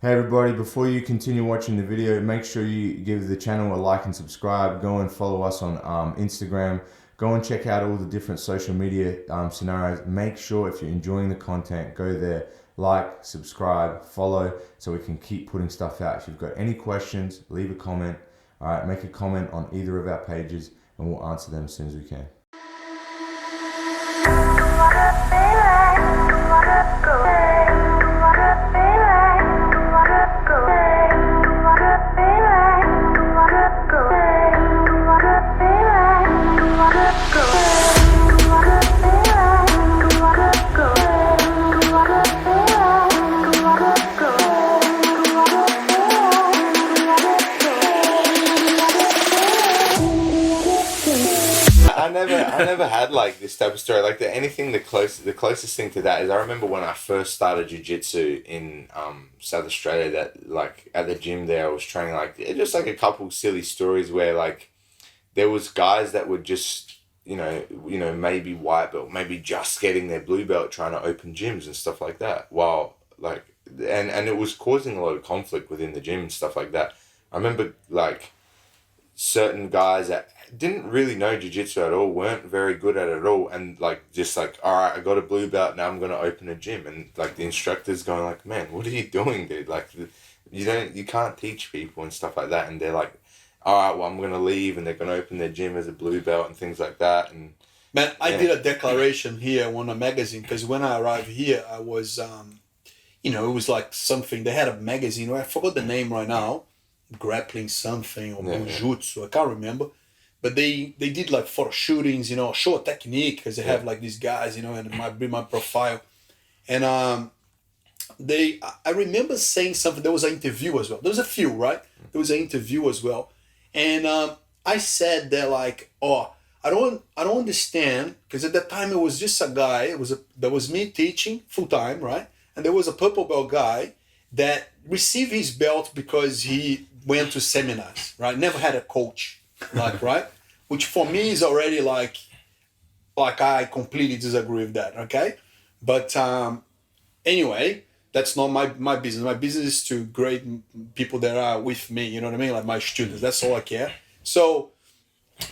Hey everybody, before you continue watching the video, make sure you give the channel a like and subscribe. Go and follow us on Instagram. Go and check out all the different social media scenarios. Make sure if you're enjoying the content, go there, like, subscribe, follow, so we can keep putting stuff out. If you've got any questions, leave a comment. All right, make a comment on either of our pages and we'll answer them as soon as we can. I never had like this type of story. Like the closest thing to that is I remember when I first started jiu-jitsu in South Australia, that like at the gym there I was training, like just like a couple silly stories where like there was guys that would just maybe white belt, maybe just getting their blue belt, trying to open gyms and stuff like that, while like and it was causing a lot of conflict within the gym and stuff like that. I remember like certain guys that didn't really know jiu-jitsu at all, weren't very good at it at all, and like just like, all right, I got a blue belt, now I'm gonna open a gym, and like the instructor's going like, man, what are you doing, dude? Like you can't teach people and stuff like that, and they're like, all right, well, I'm gonna leave, and they're gonna open their gym as a blue belt and things like that. And man, I did a declaration here on a magazine, because when I arrived here I was it was like something, they had a magazine, I forgot the name right now, grappling something or Bujutsu, I can't remember. But they did like photo shootings, show a technique, because they have like these guys, and it might be my profile. And I remember saying something, there was an interview as well. There was a few, right? There was an interview as well. And I said that like, I don't understand, because at that time it was just a guy, that was me teaching full time, right? And there was a purple belt guy that received his belt because he went to seminars, right? Never had a coach. Like, right? Which for me is already like I completely disagree with that, okay? But anyway, that's not my business. My business is to grade people that are with me, you know what I mean? Like my students, that's all I care. So,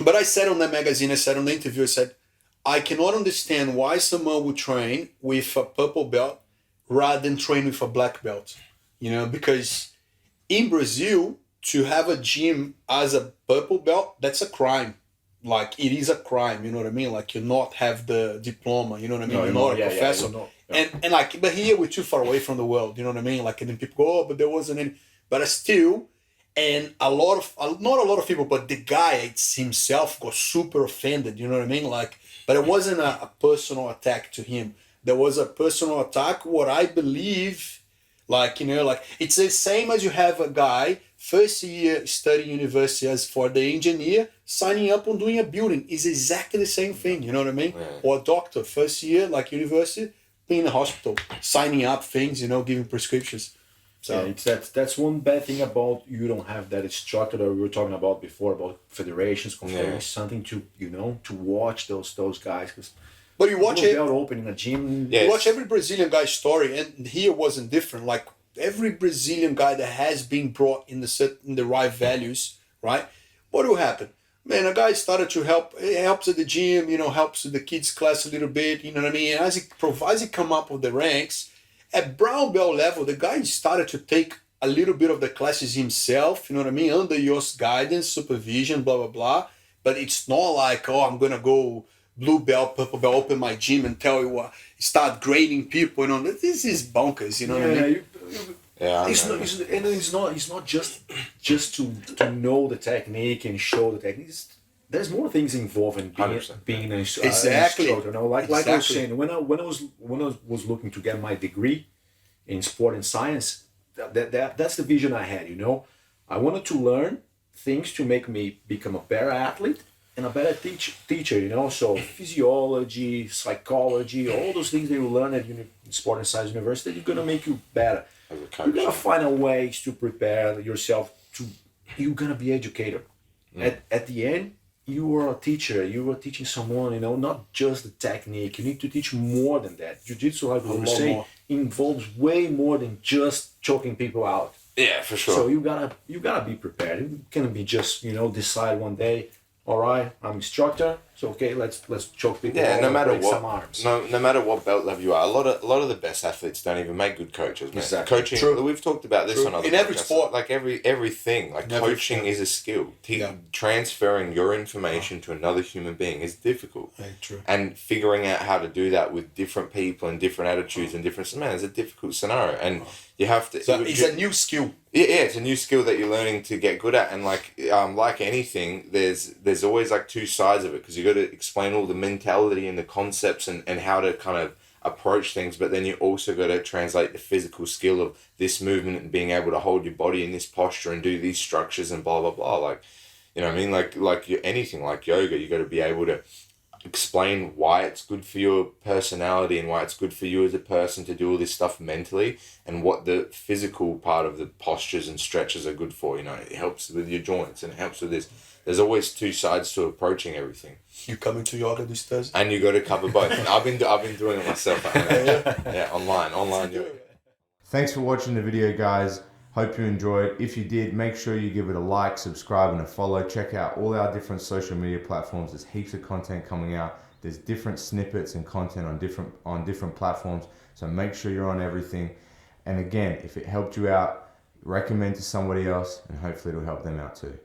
but I said on that magazine, I said on the interview, I said, I cannot understand why someone would train with a purple belt rather than train with a black belt, because in Brazil, to have a gym as a purple belt, that's a crime. Like, it is a crime, you know what I mean? Like, you not have the diploma, you know what I mean? No, you're not a professor. And like, but here we're too far away from the world, you know what I mean? Like, and then people go, but there wasn't any. But still, and not a lot of people, but the guy himself got super offended, you know what I mean? Like, but it wasn't a personal attack to him. There was a personal attack, what I believe, like, it's the same as you have a guy first year studying university as for the engineer, signing up on doing a building is exactly the same thing, you know what I mean? Yeah. Or a doctor, first year, like university, being in a hospital, signing up things, giving prescriptions. So yeah, that's one bad thing about you don't have that structure that we were talking about before, about federations, confederations, something to, to watch those guys. But you watch it opening a gym. Yes. You watch every Brazilian guy's story, and here wasn't different. Like, every Brazilian guy that has been brought in the right values, right? What will happen? Man, a guy started to help. He helps at the gym, helps with the kids' class a little bit, you know what I mean? And as he come up with the ranks, at brown belt level, the guy started to take a little bit of the classes himself, you know what I mean? Under your guidance, supervision, blah, blah, blah. But it's not like, I'm going to go blue belt, purple belt, open my gym and tell you what, start grading people, this is bonkers, you know what I mean? It's not just to know the technique and show the techniques. There's more things involved in being an instructor. Like I was saying, when I was looking to get my degree in sport and science, that's the vision I had. I wanted to learn things to make me become a better athlete and a better teacher. So physiology, psychology, all those things that you learn at sport and science university, you're gonna make you better. You're gonna find a ways to prepare yourself to. You're gonna be educator. At the end, you are a teacher, you are teaching someone, you know, not just the technique. You need to teach more than that. Jiu-jitsu, like we were saying, involves way more than just choking people out. Yeah, for sure. So you gotta be prepared. You can't be just, you know, decide one day, all right, I'm instructor, so okay, let's choke people. Yeah, out no matter break what, some arms. no matter what belt level you are, a lot of the best athletes don't even make good coaches. Man. Exactly. Coaching, True. we've talked about this on other in every podcasts. sport, like everything, like coaching is a skill. Transferring your information to another human being is difficult. True. And figuring out how to do that with different people and different attitudes and different, man, it's a difficult scenario, and you have to. So it's a new skill. Yeah, it's a new skill that you're learning to get good at, and like anything, there's always like two sides of it, because you got to explain all the mentality and the concepts and how to kind of approach things, but then you also got to translate the physical skill of this movement and being able to hold your body in this posture and do these structures and blah blah blah. Like, you know what I mean? Like anything, like yoga, you got to be able to explain why it's good for your personality and why it's good for you as a person to do all this stuff mentally, and what the physical part of the postures and stretches are good for. You know, it helps with your joints and it helps with this. There's always two sides to approaching everything. You coming to yoga this Thursday? And you got to cover both. I've been doing it myself. Yeah, online yoga. Thanks for watching the video, guys. Hope you enjoyed. If you did, make sure you give it a like, subscribe, and a follow. Check out all our different social media platforms. There's heaps of content coming out. There's different snippets and content on different platforms. So make sure you're on everything. And again, if it helped you out, recommend to somebody else, and hopefully it'll help them out too.